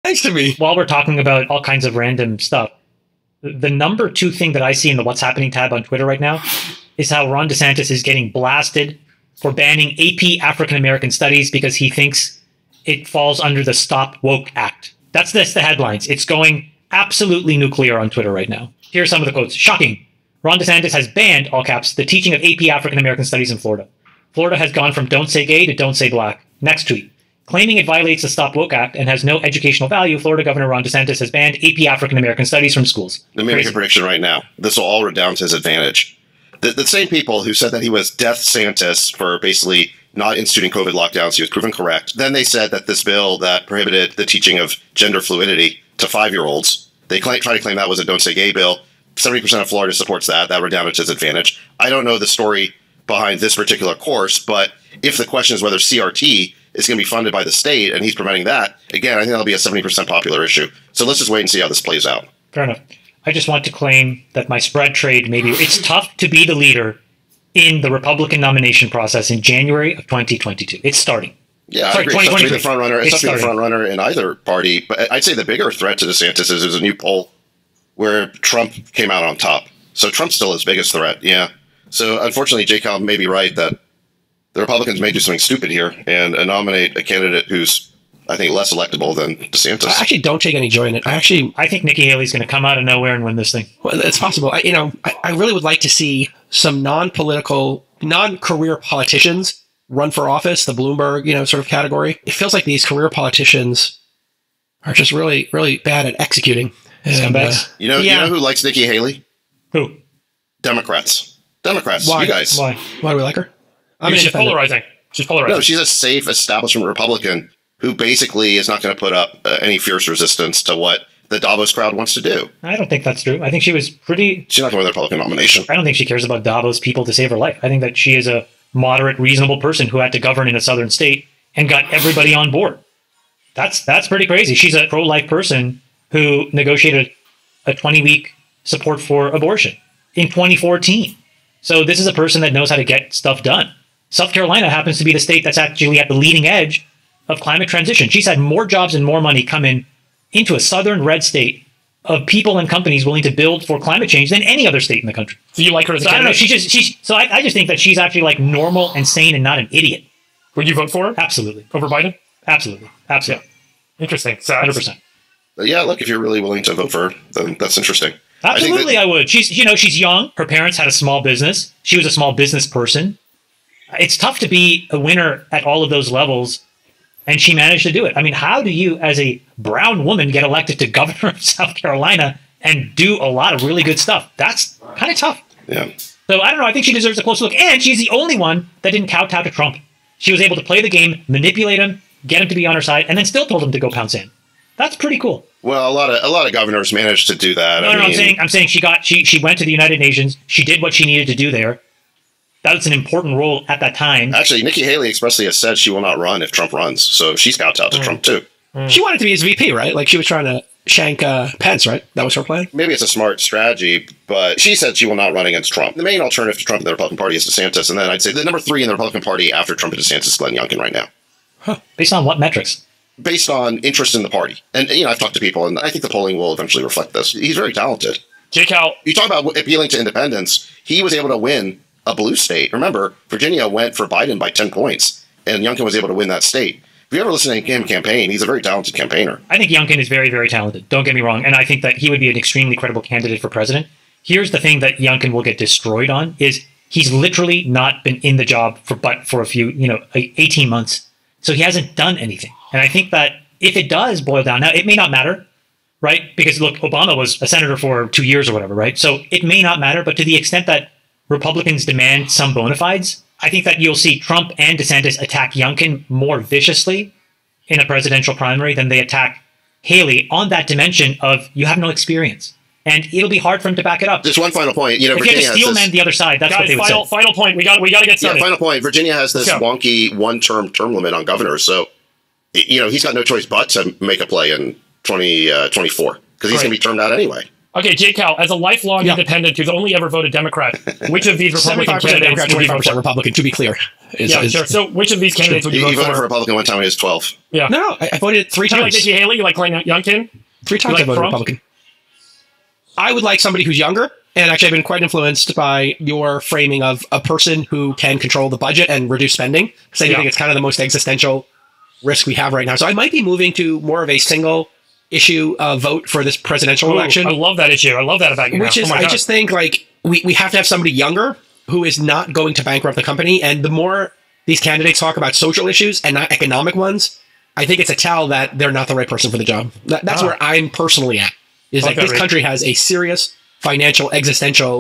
Thanks to me. While we're talking about all kinds of random stuff, the number two thing that I see in the What's Happening tab on Twitter right now is how Ron DeSantis is getting blasted for banning AP African American Studies because he thinks it falls under the Stop Woke Act. That's the headlines. It's going absolutely nuclear on Twitter right now. Here are some of the quotes. Shocking. Ron DeSantis has banned, all caps, the teaching of AP African American Studies in Florida. Florida has gone from don't say gay to don't say black. Next tweet. Claiming it violates the Stop Woke Act and has no educational value, Florida Governor Ron DeSantis has banned AP African American Studies from schools. Let me make a prediction right now. This will all redound to his advantage. The same people who said that he was Death Santis for basically not instituting COVID lockdowns, he was proven correct. Then they said that this bill that prohibited the teaching of gender fluidity to 5-year-olds, they try to claim that was a don't say gay bill. 70% of Florida supports that. That redounded to his advantage. I don't know the story behind this particular course, but if the question is whether CRT is going to be funded by the state and he's preventing that, again, I think that'll be a 70% popular issue. So let's just wait and see how this plays out. Fair enough. I just want to claim that my spread trade maybe it's tough to be the leader in the Republican nomination process in January of 2022. It's starting. Yeah, I agree. It's tough to be the front runner. It's tough to be the front runner in either party. But I'd say the bigger threat to DeSantis is there's a new poll where Trump came out on top. So Trump's still his biggest threat. Yeah. So unfortunately, J. Cal may be right that the Republicans may do something stupid here and nominate a candidate who's, I think, less electable than DeSantis. I actually don't take any joy in it. I think Nikki Haley's going to come out of nowhere and win this thing. Well, it's possible. I really would like to see some non-political, non-career politicians run for office, the Bloomberg, sort of category. It feels like these career politicians are just really, really bad at executing. Scumbags. You know who likes Nikki Haley? Who? Democrats. Why? You guys. Why do we like her? She's polarizing. No, she's a safe establishment Republican who basically is not going to put up any fierce resistance to what the Davos crowd wants to do. I don't think that's true. I think she was pretty... She's not going to win the Republican nomination. I don't think she cares about Davos people to save her life. I think that she is a moderate, reasonable person who had to govern in a southern state and got everybody on board. That's pretty crazy. She's a pro-life person who negotiated a 20-week support for abortion in 2014. So this is a person that knows how to get stuff done. South Carolina happens to be the state that's actually at the leading edge of climate transition. She's had more jobs and more money come into a southern red state of people and companies willing to build for climate change than any other state in the country. So you like her as a candidate? I don't know. I just think that she's actually like normal and sane and not an idiot. Would you vote for her? Absolutely. Over Biden? Absolutely. Yeah. Interesting. So 100%. Yeah, look, if you're really willing to vote for her, then that's interesting. Absolutely, I would. She's young. Her parents had a small business. She was a small business person. It's tough to be a winner at all of those levels, and she managed to do it. I mean, how do you, as a brown woman, get elected to governor of South Carolina and do a lot of really good stuff? That's kind of tough. Yeah. So I don't know. I think she deserves a close look. And she's the only one that didn't kowtow to Trump. She was able to play the game, manipulate him, get him to be on her side, and then still told him to go pound sand. That's pretty cool. Well, a lot of governors managed to do that. No, I'm saying she went to the United Nations. She did what she needed to do there. That was an important role at that time. Actually, Nikki Haley expressly has said she will not run if Trump runs. So she's kowtowed to Trump too. She wanted to be his VP, right? Like she was trying to shank Pence, right? That was her plan? Maybe it's a smart strategy, but she said she will not run against Trump. The main alternative to Trump in the Republican Party is DeSantis. And then I'd say the number 3 in the Republican Party after Trump and DeSantis is Glenn Youngkin right now. Huh. Based on what metrics? Based on interest in the party. And, I've talked to people, and I think the polling will eventually reflect this. He's very talented. J-Cal. You talk about appealing to independents. He was able to win a blue state. Remember, Virginia went for Biden by 10 points, and Youngkin was able to win that state. If you ever listen to him campaign, he's a very talented campaigner. I think Youngkin is very, very talented. Don't get me wrong. And I think that he would be an extremely credible candidate for president. Here's the thing that Youngkin will get destroyed on is he's literally not been in the job for a few, 18 months. So he hasn't done anything. And I think that if it does boil down, now it may not matter, right? Because look, Obama was a senator for 2 years or whatever, right? So it may not matter, but to the extent that Republicans demand some bona fides, I think that you'll see Trump and DeSantis attack Youngkin more viciously in a presidential primary than they attack Haley on that dimension of you have no experience. And it'll be hard for him to back it up. Just one final point. If you have to steel man the other side, that's what they would say. Final point. We got to get started. Yeah, final point. Virginia has this wonky one-term term limit on governors. So, he's got no choice but to make a play in 2024 because he's going to be termed out anyway. Okay, J. Cal, as a lifelong independent who's only ever voted Democrat, which of these Republican 75% candidates Democrat, would you vote 25% for? Republican, to be clear. Sure. So which of these candidates would you He vote voted for for? Republican one time when he was 12. Yeah. No, I voted 3 Do you like times. Nikki Haley? You like Glenn Youngkin? 3 times like I voted Trump? Republican. I would like somebody who's younger, and actually I've been quite influenced by your framing of a person who can control the budget and reduce spending, because I do think it's kind of the most existential risk we have right now. So I might be moving to more of a single issue vote for this presidential election. I love that issue. I love that about you. Which now. is, Oh my I God. just think like we have to have somebody younger who is not going to bankrupt the company. And the more these candidates talk about social issues and not economic ones, I think it's a tell that they're not the right person for the job. That's where I'm personally at. Is like Okay, this Rich. country has a serious financial existential